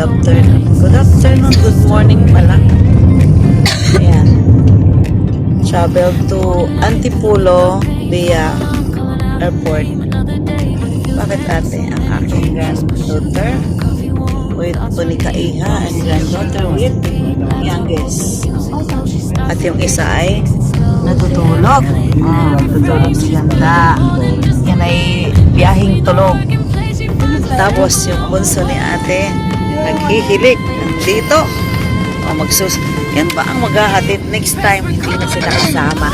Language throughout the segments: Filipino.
afternoon. Good afternoon, good morning pala. Ayan. Travel to Antipolo via airport. Bakit ate? Ang aking granddaughter with Punika Iha and granddaughter with youngest. At yung isa ay natutulog. Natutulog si Ganda. Yan ay biyahing tulog. Tapos yung bunso ni ate naghihilik dito. Yan ba ang maghahatid next time? Hindi na sila kasama.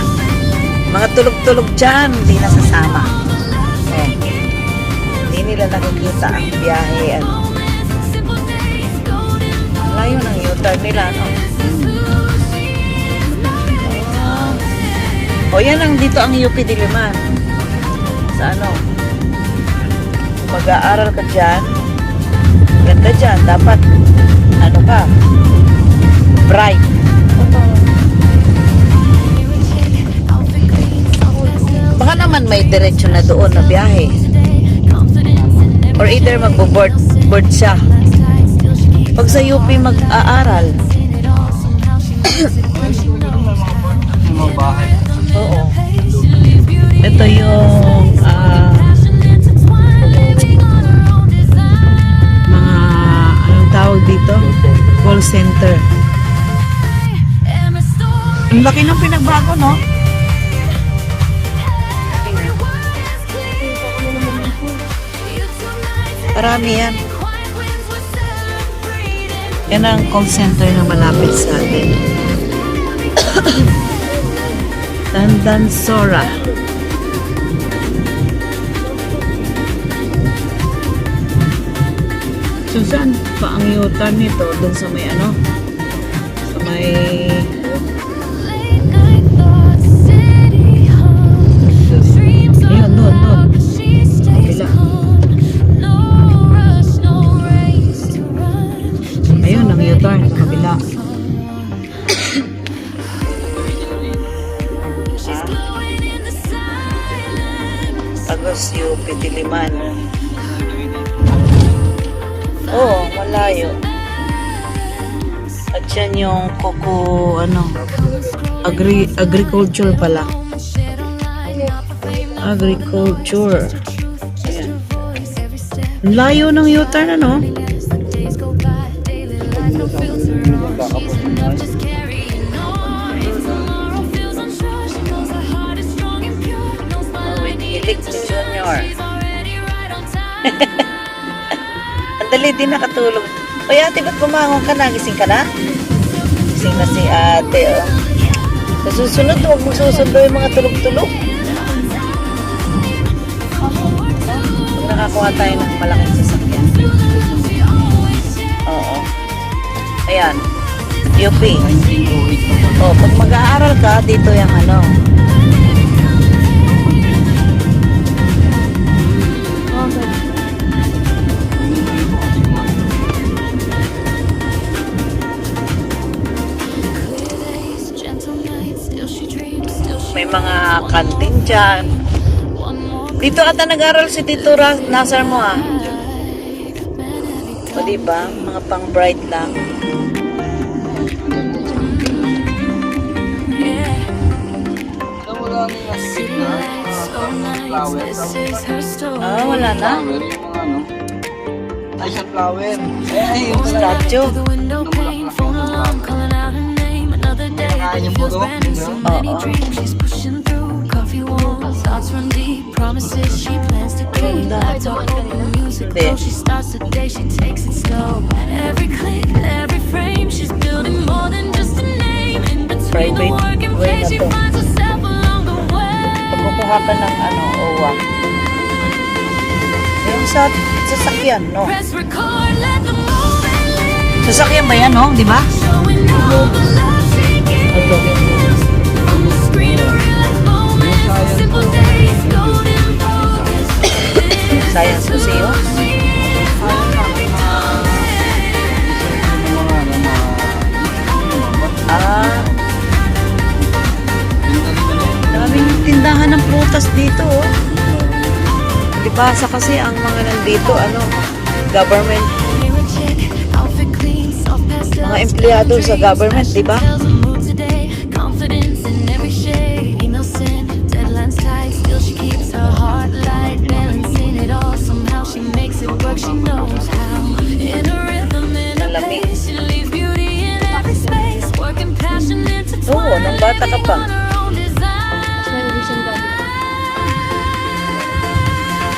Mga tulog-tulog dyan, hindi na sasama. Hindi nila nakikita ang biyahe. Layo ng U-turn nila, no? O yan ang dito ang UP Diliman. Sa ano? Mag-aaral ka dyan. Ganda dyan. Dapat, ano ka? Bright. Baka naman may diretsyo na doon na biyahe. Or either magbo-board siya. Pag sa UP mag-aaral. Oo. Ito yung anong tawag dito? Call center. Ang laki ng pinagbago, no? Marami yan. Yan ang call center na malapit sa atin. Tandansora. So, saan pa ang U-turn nito? Doon sa may ano? Sa may... Ayun, doon. Kabila. Ayun, ang U-turn. Kabila. Agos UP Diliman. Oo, malayo. At yan yung agriculture pala. Agriculture. Ayan. Ang layo ng U-turn, ano? Hilig si Junior. Ang dali din nakatulog. O ate, ba't bumangon ka na? Gising ka na? Gising na si ate, oh. Sa susunod, huwag mong susundo yung mga tulog-tulog. Pag nakakuha tayo ng malaking sasakyan. Oo. Ayan. UP. O, pag mag-aaral ka, dito yung ano. May mga kantin dyan. Dito ata nag-aral si Tito Nasar mo, ah. O diba? Mga pang bright lang. Ah, wala na? Ay, sa flower. Yung statue. Kaya po to? Private way na to. Pagkukuha ka ng OWA. Yung sasakyan, no? Sasakyan ba yan, no? Di ba? Ito. Science Museum. Daming tindahan ng prutas dito, oh. Libasa kasi ang mga nandito, government Mga empleyado sa government, di ba? Confidence in every shade, email sent, deadlines tight, still she keeps her heart light, balancing it all, somehow she makes it work, she knows how, in a rhythm, in a Malamig. pace, she leaves beauty in every space, working passion intertwined, Oo, nung bata ka pa. on her own design.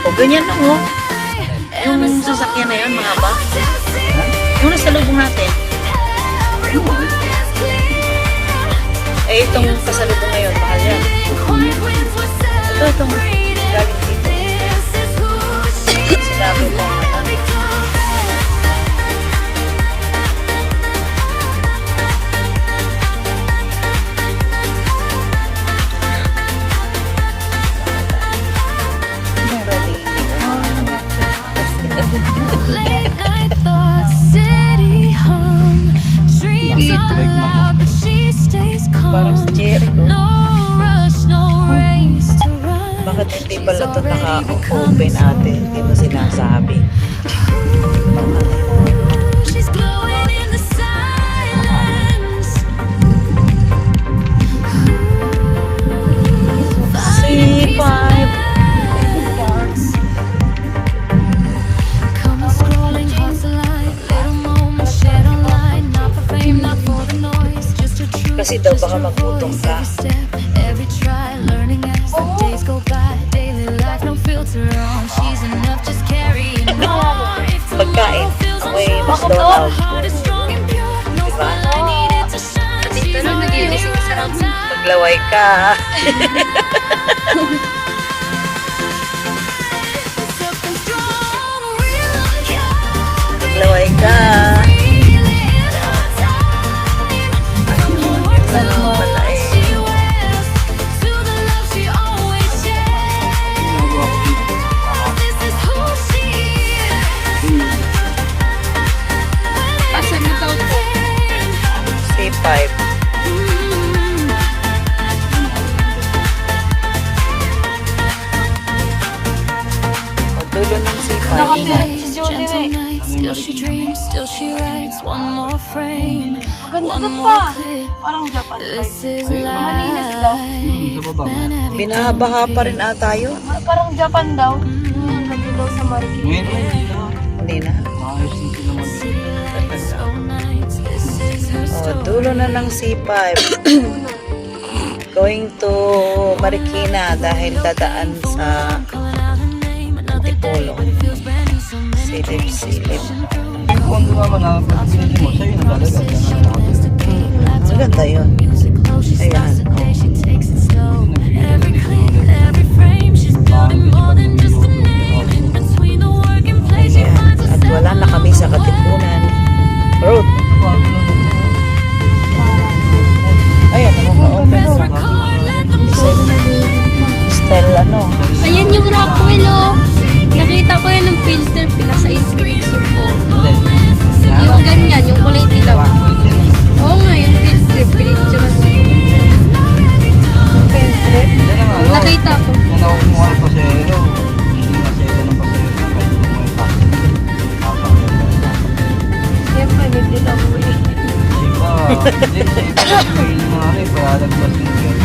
O, ganyan lang, oh. Yung sasakyan na yun, mga ba? Yung nasa lubong natin. Eh, itong kasalubong ngayon, mahal yan. Ito, itong galing dito. Sinabi ko, Late night thoughts, city hum, dreams are loud, but she stays parang calm. si Jericho. No rush, no race to run. Bakit hindi pala ito naka-open ate? Hindi mo sinasabi. She's glowing in the silence. C5. Come on, scrolling, hearts alive. Little moments shared online, not for fame, not for the noise, just a truth. Kasi daw baka just a magputong voice. ka. Every step, every try, learning as the days go by. Daily life, no filter on. She's enough, just carrying on. If Pagkain. tomorrow feels Amoy unsure, McDonald's. her heart is strong and pure. No Diba? spotlight needed to shine. She's already on time. Maglaway ka. Something strong, real love. Maglaway ka. Ano pala eh. C5. O, dulo ng C5. Still she dreams, still she writes one more frame, one more clip. This is life. Binabaha pa rin ata yun. Parang Japan daw. Nandun daw sa Marikina. Hindi na. So nice. This is her O, story. dulo na ng C5. Going to Marikina dahil dadaan sa Calling out her name, another day, but it feels brand new. So many dreams, silip. Kung naman na pag-isip mo, sa'yo na talaga. Maganda yun. music close, she Ayan. starts to play, she takes it slow. Every clip, every frame, she's building more than just a name. In between the work and play, she Ayan. finds At herself. wala na kami sa Katipunan Road. Ayan, ano ka open Press road. record, let them Style ano. Ayan yung Rockwell, oh. Nakita ko yun ng filter, pinasa screenshot ko. Yung ganyan, yung kulay dilaw. Oo nga, yung filter, pinicture ko. Filter? Nakita ko. Yan ako kumuha ng pasero. Hindi na sa'yo ng pasero. Kahit kumuha ng pasero. Siyempre, may dilaw ko eh. Hindi sa iba na may mga rin. Paralagpas yung yan.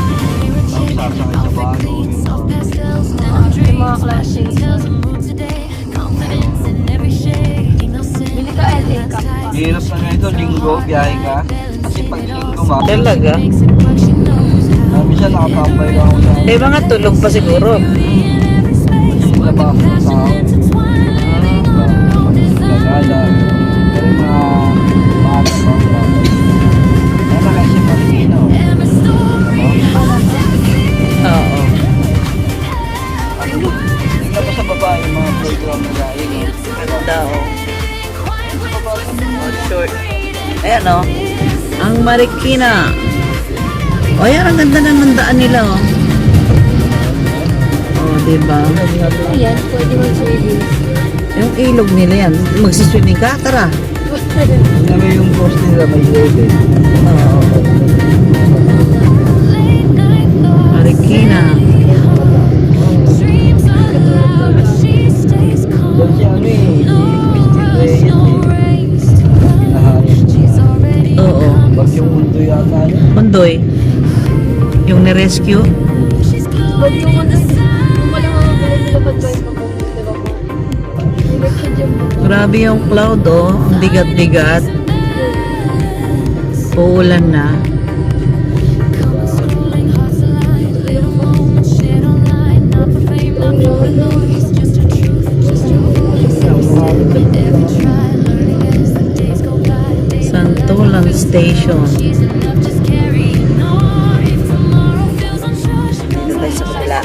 Ang sasakay sa bago. soft pastels, denim Yung mga klase. tells a mood today. Confidence in every shade. Email sent, Bili ka LA Cup pa. Hirap na ganito, linggo, biyahe ka. Kasi pag linggo ma, Talaga? makes it work, she knows how. minsan nakatambay lang ako sa Eh, mga tulog pa siguro. labas ng tao. Gagala. Pero mga maaga pa ako dapat. Kaya na kasi Marikina. Oo. Tingnan mo sa baba yung mga playground nila. Ayun, Ganda, oh. Oh, short. Ayan, oh. Ang Marikina. O, ayan, ang ganda naman daan nila, oh. Oh, diba? Ayan, pwede mo swimming. Yung ilog nila yan. Magsiswimming ka, tara. Tingnan mo yung post nila may loaded. Oo. Marikina. Doon si ano eh, si Christy Reyes eh. Hinahanap. Doy? Yung ni-rescue? Pag yung ano, yung walang mga gulo nila pag-drive na po, di ba po? Richard yung Grabe yung cloud, oh. Ang bigat-bigat. Uulan na. Santolan Station. Dito tayo sa kabila.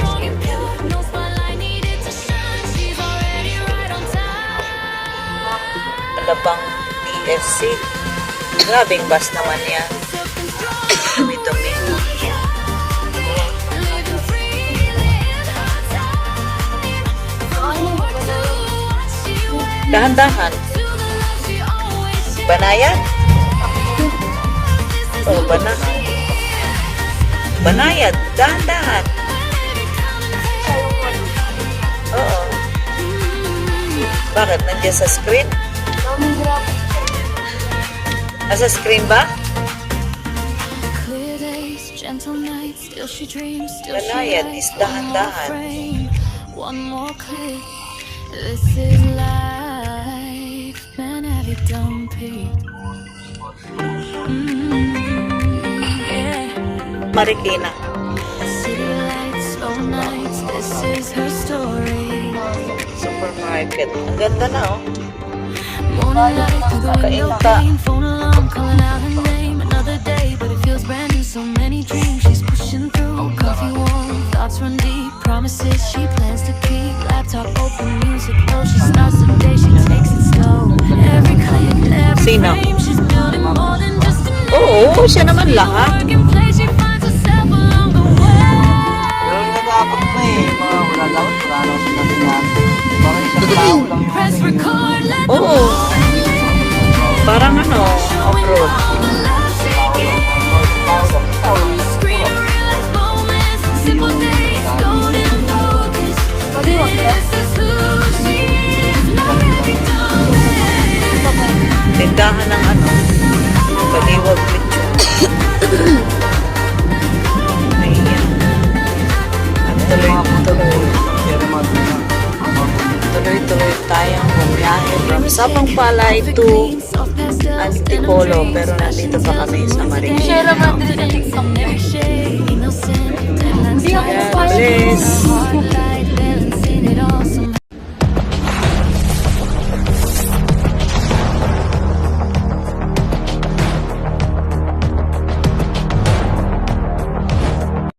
Alabang TFC. Grabing bus naman yan. Dumi-dumi. Dahan-dahan. Banayan. Oh, Banayad. Dahan-dahan. Oo. Bakit? Nandiyan sa screen? daming grab. Nasa screen ba? Clear days, gentle nights, still she dreams, still she Banayad lies. is dahan-dahan. One more click, this is life. Man, have you done Pete? Yeah. Marikina. City lights, slow nights, this is her story. Supermarket. Ang ganda na, oh. Moonlight through the window Kainta. pane, phone alarm calling out her name. Another day, but it feels brand new. So many dreams she's pushing through. Coffee warm, thoughts run deep. Promises she plans to keep. Laptop open, music low. She starts the day, she takes it slow. Every click, every Sino? frame, she's building more than just a name. Oo, siya naman lahat. Working place, she finds herself along the way. Pero nga dapat na eh, mga wala dapat, wala na sa natin. Parang isang tao lang yung Press record, let the Oo. Parang ano, off-road. love sink in. Screen realize moments, simple days, golden focus. This is who she is, not every moment. Tindahan ng ano, baliwag picture. Ayan. At tuloy-tuloy tayong bumiyahe from Sapang Palay to Antipolo, pero nandito pa kami sa Marikina. Share naman din sa TikTok. Every shade, innocent, deadlines Hindi ako God papayag. bless.